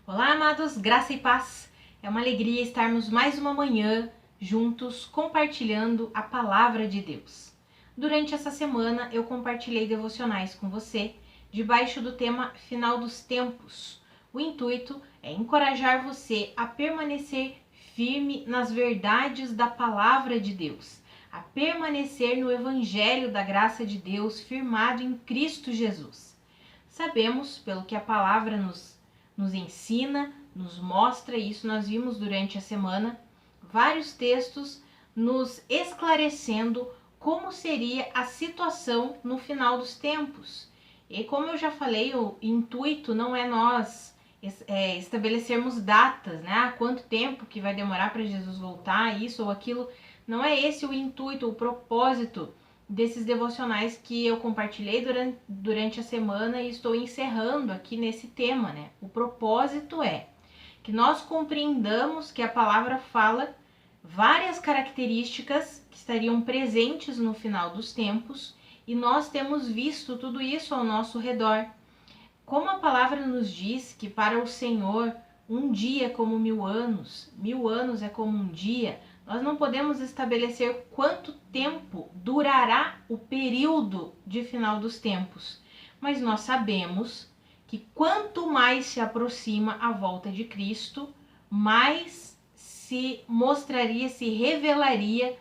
Olá, amados, graça e paz. É uma alegria estarmos mais uma manhã juntos compartilhando a palavra de Deus. Durante essa semana eu compartilhei devocionais com você debaixo do tema Final dos Tempos. O intuito é encorajar você a permanecer firme nas verdades da palavra de Deus, a permanecer no evangelho da graça de Deus firmado em Cristo Jesus. Sabemos, pelo que a palavra nos ensina, nos mostra, e isso nós vimos durante a semana, vários textos nos esclarecendo como seria a situação no final dos tempos. E como eu já falei, o intuito não é nós estabelecermos datas, né? Quanto tempo que vai demorar para Jesus voltar, isso ou aquilo. Não é esse o intuito, o propósito desses devocionais que eu compartilhei durante a semana e estou encerrando aqui nesse tema, né? O propósito é que nós compreendamos que a palavra fala várias características que estariam presentes no final dos tempos e nós temos visto tudo isso ao nosso redor. Como a palavra nos diz que para o Senhor um dia é como 1000 anos é como um dia, nós não podemos estabelecer quanto tempo durará o período de final dos tempos, mas nós sabemos que quanto mais se aproxima a volta de Cristo, mais se mostraria, se revelaria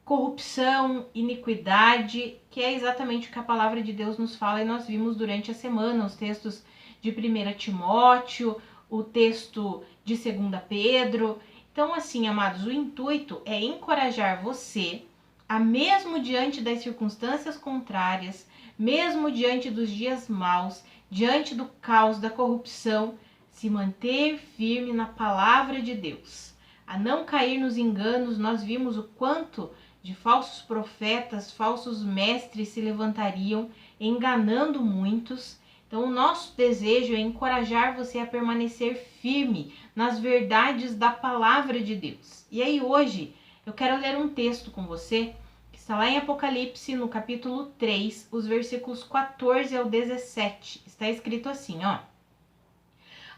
corrupção, iniquidade, que é exatamente o que a palavra de Deus nos fala e nós vimos durante a semana, os textos de 1 Timóteo, o texto de 2 Pedro. Então, assim, amados, o intuito é encorajar você a, mesmo diante das circunstâncias contrárias, mesmo diante dos dias maus, diante do caos, da corrupção, se manter firme na palavra de Deus, a não cair nos enganos. Nós vimos o quanto de falsos profetas, falsos mestres se levantariam, enganando muitos. Então, o nosso desejo é encorajar você a permanecer firme nas verdades da palavra de Deus. E aí, hoje, eu quero ler um texto com você, que está lá em Apocalipse, no capítulo 3, os versículos 14 ao 17. Está escrito assim, ó.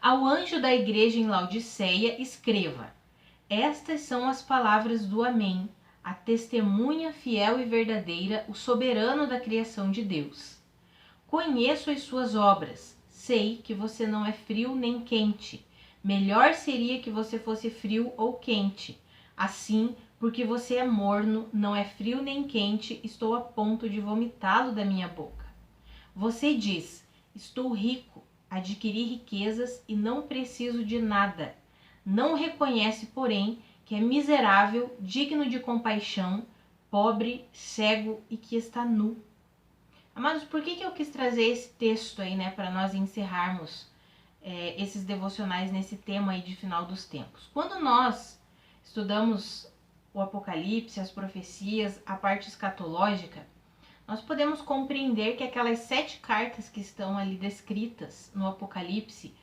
Ao anjo da igreja em Laodiceia, escreva: estas são as palavras do Amém, a testemunha fiel e verdadeira, o soberano da criação de Deus. Conheço as suas obras, sei que você não é frio nem quente. Melhor seria que você fosse frio ou quente. Assim, porque você é morno, não é frio nem quente, estou a ponto de vomitá-lo da minha boca. Você diz: estou rico, adquiri riquezas e não preciso de nada. Não reconhece, porém, que é miserável, digno de compaixão, pobre, cego e que está nu. Amados, por que eu quis trazer esse texto aí, né, para nós encerrarmos esses devocionais nesse tema aí de final dos tempos? Quando nós estudamos o Apocalipse, as profecias, a parte escatológica, nós podemos compreender que aquelas 7 cartas que estão ali descritas no Apocalipse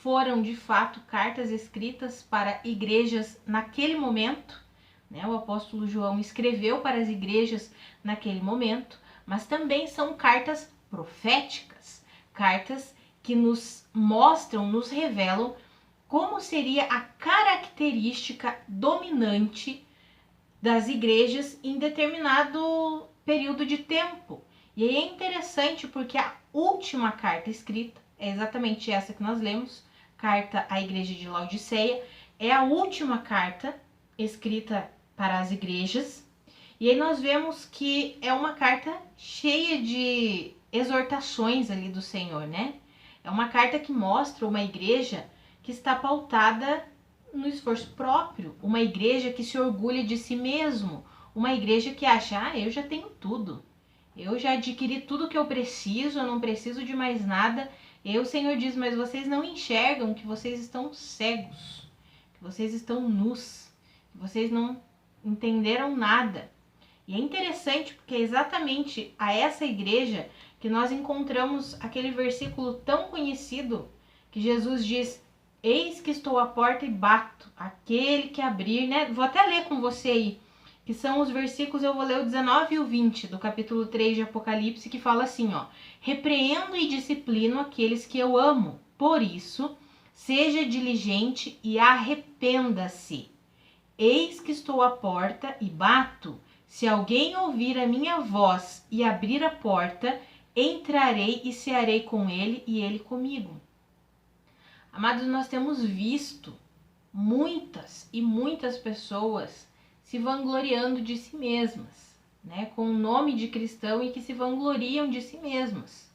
foram de fato cartas escritas para igrejas naquele momento, né? O apóstolo João escreveu para as igrejas naquele momento, mas também são cartas proféticas, cartas que nos mostram, nos revelam como seria a característica dominante das igrejas em determinado período de tempo. E aí é interessante porque a última carta escrita é exatamente essa que nós lemos, carta à igreja de Laodiceia, é a última carta escrita para as igrejas. E aí nós vemos que é uma carta cheia de exortações ali do Senhor, né? É uma carta que mostra uma igreja que está pautada no esforço próprio, uma igreja que se orgulha de si mesmo, uma igreja que acha: eu já tenho tudo, eu já adquiri tudo que eu preciso, eu não preciso de mais nada. E o Senhor diz: mas vocês não enxergam que vocês estão cegos, que vocês estão nus, que vocês não entenderam nada. E é interessante porque é exatamente a essa igreja que nós encontramos aquele versículo tão conhecido que Jesus diz: eis que estou à porta e bato, aquele que abrir, né? Vou até ler com você aí, que são os versículos, eu vou ler o 19 e o 20 do capítulo 3 de Apocalipse, que fala assim, ó: repreendo e disciplino aqueles que eu amo, por isso Seja diligente e arrependa-se. Eis que estou à porta e bato. Se alguém ouvir a minha voz e abrir a porta, entrarei e cearei com ele e ele comigo. Amados, nós temos visto muitas e muitas pessoas se vangloriando de si mesmas, né? Com o nome de cristão e que se vangloriam de si mesmas.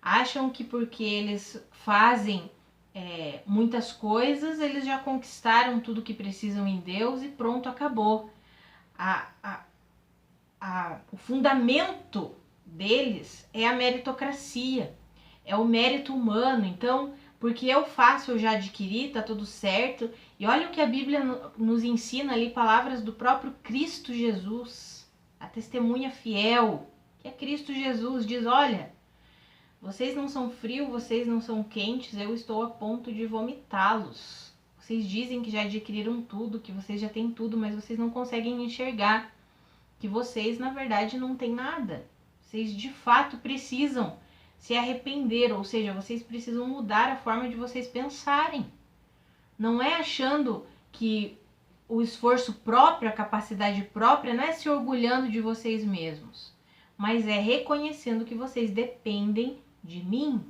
Acham que porque eles fazem muitas coisas, eles já conquistaram tudo que precisam em Deus e pronto, acabou. O fundamento deles é a meritocracia, é o mérito humano. Então, porque eu faço, eu já adquiri, tá tudo certo. E olha o que a Bíblia nos ensina ali, palavras do próprio Cristo Jesus, a testemunha fiel, que é Cristo Jesus, diz: olha, vocês não são frios, vocês não são quentes, eu estou a ponto de vomitá-los. Vocês dizem que já adquiriram tudo, que vocês já têm tudo, mas vocês não conseguem enxergar que vocês, na verdade, não têm nada. Vocês, de fato, precisam se arrepender, ou seja, vocês precisam mudar a forma de vocês pensarem. Não é achando que o esforço próprio, a capacidade própria, não é se orgulhando de vocês mesmos, mas é reconhecendo que vocês dependem de mim.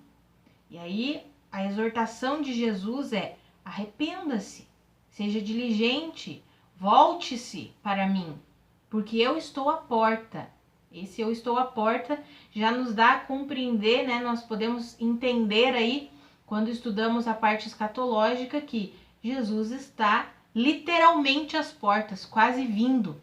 E aí a exortação de Jesus é: arrependa-se, seja diligente, volte-se para mim, porque eu estou à porta. Esse eu estou à porta já nos dá a compreender, né? Nós podemos entender aí, quando estudamos a parte escatológica, que Jesus está literalmente às portas, quase vindo.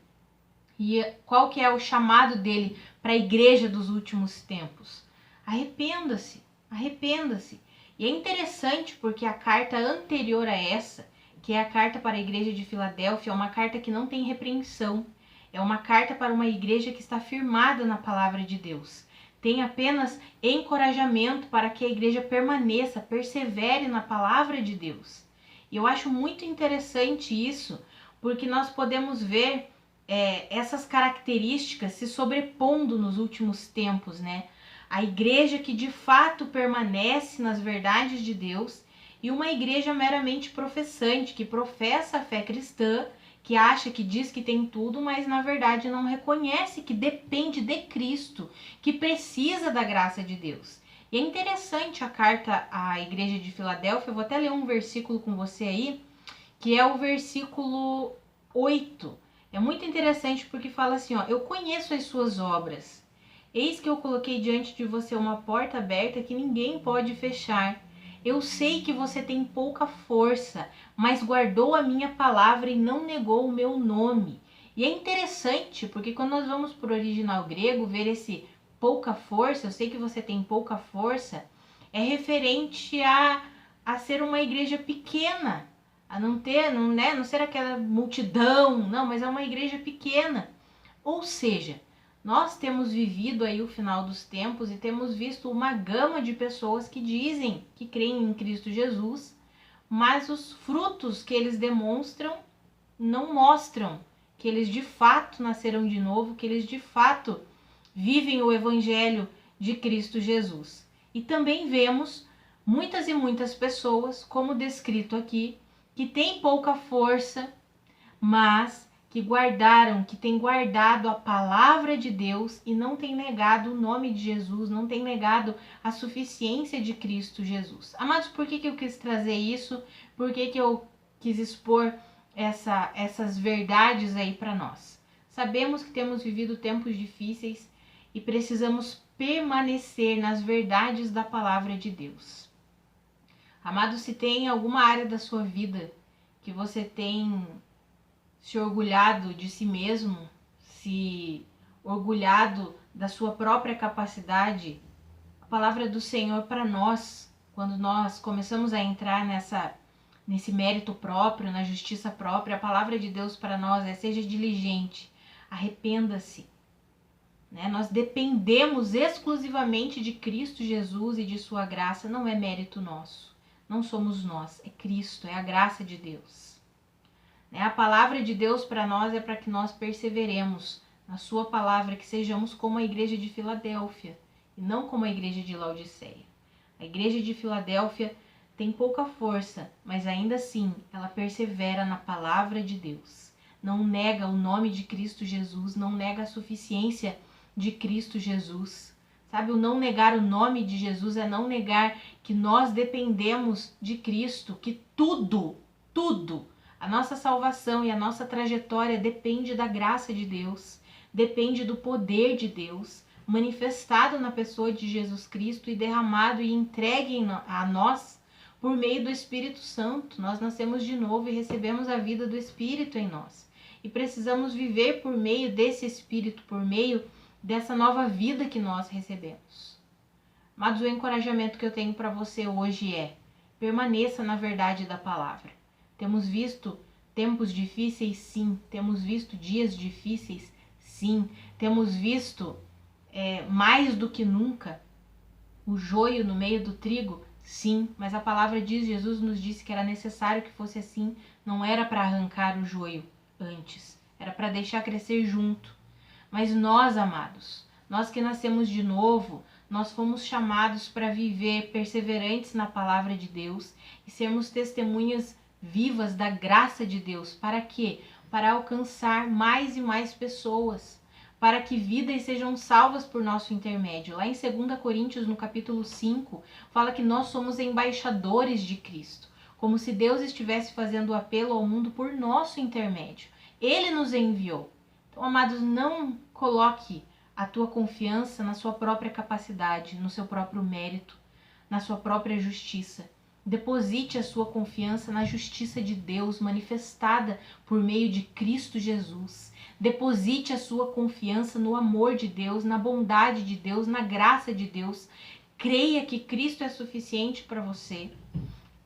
E qual que é o chamado dele para a igreja dos últimos tempos? Arrependa-se, arrependa-se. E é interessante porque a carta anterior a essa, que é a carta para a igreja de Filadélfia, é uma carta que não tem repreensão. É uma carta para uma igreja que está firmada na palavra de Deus. Tem apenas encorajamento para que a igreja permaneça, persevere na palavra de Deus. E eu acho muito interessante isso, porque nós podemos ver essas características se sobrepondo nos últimos tempos, né? A igreja que de fato permanece nas verdades de Deus e uma igreja meramente professante, que professa a fé cristã, que acha, que diz que tem tudo, mas na verdade não reconhece que depende de Cristo, que precisa da graça de Deus. E é interessante a carta à igreja de Filadélfia, eu vou até ler um versículo com você aí, que é o versículo 8. É muito interessante porque fala assim, ó: eu conheço as suas obras. Eis que eu coloquei diante de você uma porta aberta que ninguém pode fechar. Eu sei que você tem pouca força, mas guardou a minha palavra e não negou o meu nome. E é interessante, porque quando nós vamos para o original grego, ver esse pouca força, eu sei que você tem pouca força, é referente a ser uma igreja pequena, a não ser aquela multidão, não, mas é uma igreja pequena. Ou seja, nós temos vivido aí o final dos tempos e temos visto uma gama de pessoas que dizem que creem em Cristo Jesus, mas os frutos que eles demonstram não mostram que eles de fato nasceram de novo, que eles de fato vivem o evangelho de Cristo Jesus. E também vemos muitas e muitas pessoas, como descrito aqui, que têm pouca força, mas que têm guardado a palavra de Deus e não têm negado o nome de Jesus, não têm negado a suficiência de Cristo Jesus. Amados, por que eu quis trazer isso? Por que eu quis expor essas verdades aí para nós? Sabemos que temos vivido tempos difíceis e precisamos permanecer nas verdades da palavra de Deus. Amado, se tem alguma área da sua vida que você tem se orgulhado de si mesmo, se orgulhado da sua própria capacidade, a palavra do Senhor para nós, quando nós começamos a entrar nesse mérito próprio, na justiça própria, a palavra de Deus para nós é: seja diligente, arrependa-se. Né? Nós dependemos exclusivamente de Cristo Jesus e de sua graça, não é mérito nosso, não somos nós, é Cristo, é a graça de Deus. A palavra de Deus para nós é para que nós perseveremos na sua palavra, que sejamos como a igreja de Filadélfia e não como a igreja de Laodiceia. A igreja de Filadélfia tem pouca força, mas ainda assim ela persevera na palavra de Deus. Não nega o nome de Cristo Jesus, não nega a suficiência de Cristo Jesus. Sabe, o não negar o nome de Jesus é não negar que nós dependemos de Cristo, que tudo, a nossa salvação e a nossa trajetória depende da graça de Deus, depende do poder de Deus, manifestado na pessoa de Jesus Cristo e derramado e entregue a nós por meio do Espírito Santo. Nós nascemos de novo e recebemos a vida do Espírito em nós. E precisamos viver por meio desse Espírito, por meio dessa nova vida que nós recebemos. Mas o encorajamento que eu tenho para você hoje é: permaneça na verdade da palavra. Temos visto tempos difíceis, sim. Temos visto dias difíceis, sim. Temos visto mais do que nunca o joio no meio do trigo, sim. Mas a palavra diz, Jesus nos disse que era necessário que fosse assim. Não era para arrancar o joio antes, era para deixar crescer junto. Mas nós, amados, nós que nascemos de novo, nós fomos chamados para viver perseverantes na palavra de Deus e sermos testemunhas vivas da graça de Deus. Para quê? Para alcançar mais e mais pessoas, para que vidas sejam salvas por nosso intermédio. Lá em 2 Coríntios, no capítulo 5, fala que nós somos embaixadores de Cristo, como se Deus estivesse fazendo o apelo ao mundo por nosso intermédio. Ele nos enviou. Então, amados, não coloque a tua confiança na sua própria capacidade, no seu próprio mérito, na sua própria justiça. Deposite a sua confiança na justiça de Deus manifestada por meio de Cristo Jesus. Deposite a sua confiança no amor de Deus, na bondade de Deus, na graça de Deus. Creia que Cristo é suficiente para você.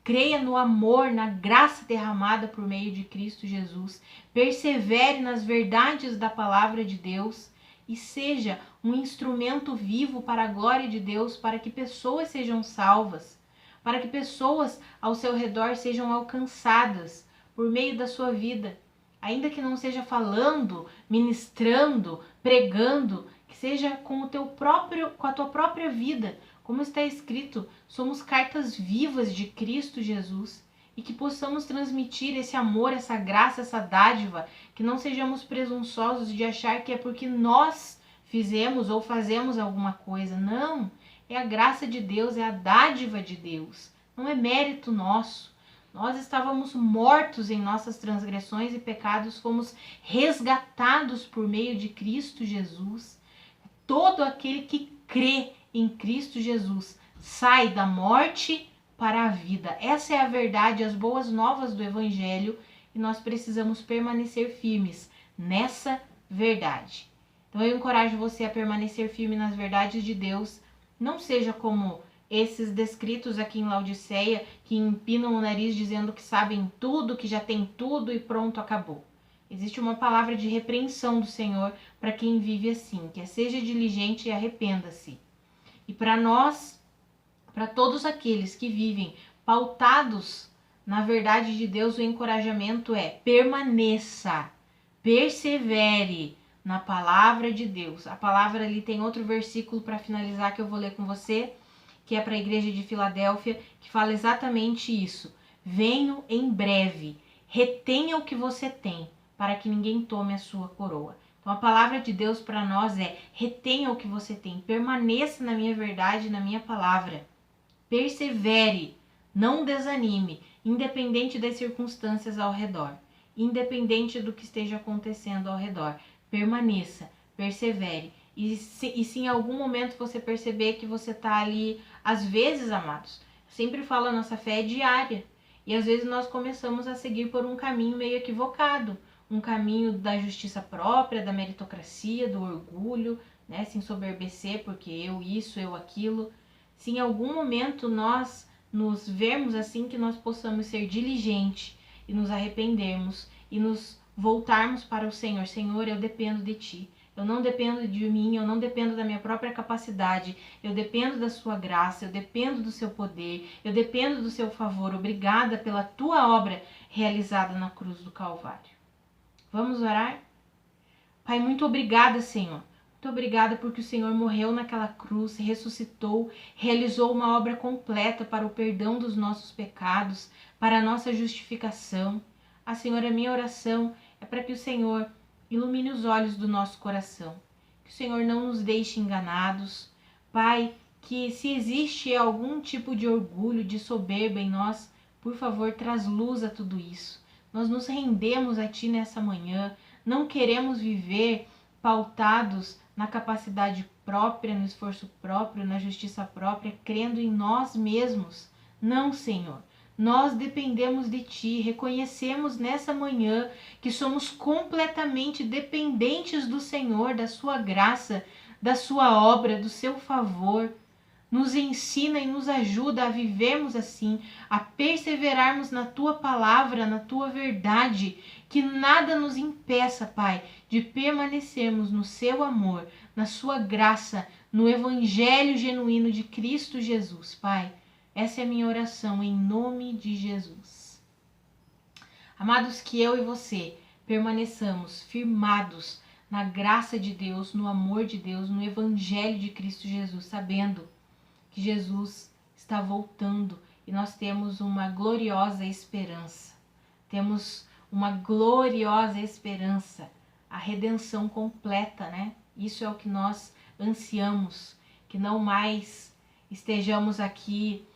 Creia no amor, na graça derramada por meio de Cristo Jesus. Persevere nas verdades da palavra de Deus e seja um instrumento vivo para a glória de Deus, para que pessoas sejam salvas, para que pessoas ao seu redor sejam alcançadas por meio da sua vida. Ainda que não seja falando, ministrando, pregando, que seja com a tua própria vida. Como está escrito, somos cartas vivas de Cristo Jesus e que possamos transmitir esse amor, essa graça, essa dádiva, que não sejamos presunçosos de achar que é porque nós fizemos ou fazemos alguma coisa. Não, é a graça de Deus, é a dádiva de Deus, não é mérito nosso. Nós estávamos mortos em nossas transgressões e pecados, fomos resgatados por meio de Cristo Jesus. Todo aquele que crê em Cristo Jesus sai da morte para a vida. Essa é a verdade, as boas novas do Evangelho, e nós precisamos permanecer firmes nessa verdade. Então eu encorajo você a permanecer firme nas verdades de Deus. Não seja como esses descritos aqui em Laodiceia, que empinam o nariz dizendo que sabem tudo, que já tem tudo e pronto, acabou. Existe uma palavra de repreensão do Senhor para quem vive assim, que seja diligente e arrependa-se. E para nós, para todos aqueles que vivem pautados na verdade de Deus, o encorajamento é: permaneça, persevere na palavra de Deus. A palavra ali tem outro versículo para finalizar que eu vou ler com você, que é para a igreja de Filadélfia, que fala exatamente isso. Venho em breve, retenha o que você tem, para que ninguém tome a sua coroa. Então a palavra de Deus para nós é: retenha o que você tem, permaneça na minha verdade, na minha palavra. Persevere, não desanime, independente das circunstâncias ao redor, independente do que esteja acontecendo ao redor. Permaneça, persevere. E se em algum momento você perceber que você está ali, às vezes, amados, sempre falo, a nossa fé é diária. E às vezes nós começamos a seguir por um caminho meio equivocado, um caminho da justiça própria, da meritocracia, do orgulho, né? Se ensoberbecer porque eu isso, eu aquilo. Se em algum momento nós nos vermos assim, que nós possamos ser diligentes e nos arrependermos e nos voltarmos para o Senhor. Senhor, eu dependo de Ti. Eu não dependo de mim, eu não dependo da minha própria capacidade, eu dependo da sua graça, eu dependo do seu poder, eu dependo do seu favor. Obrigada pela tua obra realizada na cruz do Calvário. Vamos orar? Pai, muito obrigada, Senhor. Muito Muito obrigada porque o Senhor morreu naquela cruz, ressuscitou, realizou uma obra completa para o perdão dos nossos pecados, para a nossa justificação. Senhor, a minha oração é para que o Senhor ilumine os olhos do nosso coração, que o Senhor não nos deixe enganados. Pai, que se existe algum tipo de orgulho, de soberba em nós, por favor, traz luz a tudo isso. Nós nos rendemos a Ti nessa manhã, não queremos viver pautados na capacidade própria, no esforço próprio, na justiça própria, crendo em nós mesmos. Não, Senhor. Nós dependemos de Ti, reconhecemos nessa manhã que somos completamente dependentes do Senhor, da Sua graça, da Sua obra, do Seu favor. Nos ensina e nos ajuda a vivermos assim, a perseverarmos na Tua palavra, na Tua verdade, que nada nos impeça, Pai, de permanecermos no Seu amor, na Sua graça, no Evangelho genuíno de Cristo Jesus, Pai. Essa é a minha oração em nome de Jesus. Amados, que eu e você permaneçamos firmados na graça de Deus, no amor de Deus, no Evangelho de Cristo Jesus, sabendo que Jesus está voltando e nós temos uma gloriosa esperança. Temos uma gloriosa esperança, a redenção completa, né? Isso é o que nós ansiamos, que não mais estejamos aqui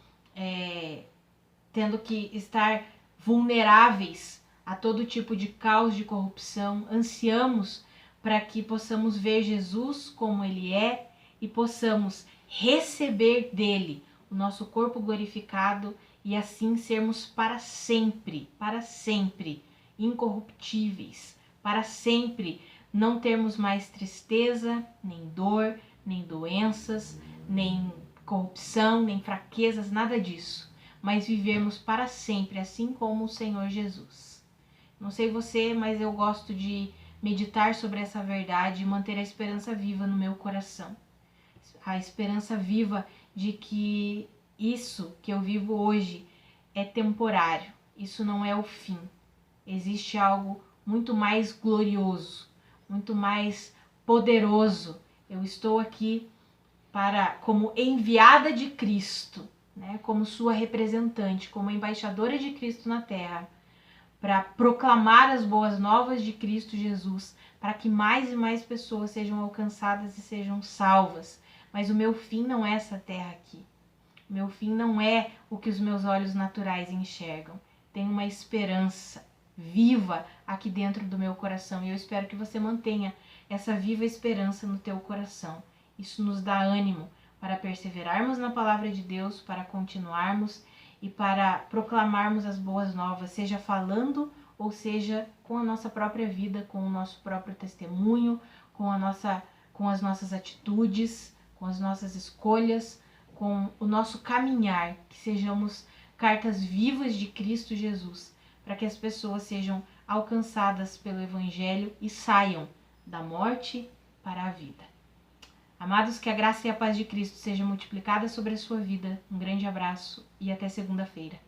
tendo que estar vulneráveis a todo tipo de caos, de corrupção. Ansiamos para que possamos ver Jesus como Ele é e possamos receber dele o nosso corpo glorificado e assim sermos para sempre incorruptíveis, para sempre não termos mais tristeza, nem dor, nem doenças, nem corrupção, nem fraquezas, nada disso, mas vivermos para sempre, assim como o Senhor Jesus. Não sei você, mas eu gosto de meditar sobre essa verdade e manter a esperança viva no meu coração. A esperança viva de que isso que eu vivo hoje é temporário, isso não é o fim. Existe algo muito mais glorioso, muito mais poderoso. Eu estou aqui como enviada de Cristo, né, como sua representante, como embaixadora de Cristo na terra, para proclamar as boas novas de Cristo Jesus, para que mais e mais pessoas sejam alcançadas e sejam salvas. Mas o meu fim não é essa terra aqui. O meu fim não é o que os meus olhos naturais enxergam. Tem uma esperança viva aqui dentro do meu coração e eu espero que você mantenha essa viva esperança no teu coração. Isso nos dá ânimo para perseverarmos na palavra de Deus, para continuarmos e para proclamarmos as boas novas, seja falando ou seja com a nossa própria vida, com o nosso próprio testemunho, com as nossas atitudes, com as nossas escolhas, com o nosso caminhar, que sejamos cartas vivas de Cristo Jesus, para que as pessoas sejam alcançadas pelo Evangelho e saiam da morte para a vida. Amados, que a graça e a paz de Cristo sejam multiplicadas sobre a sua vida. Um grande abraço e até segunda-feira.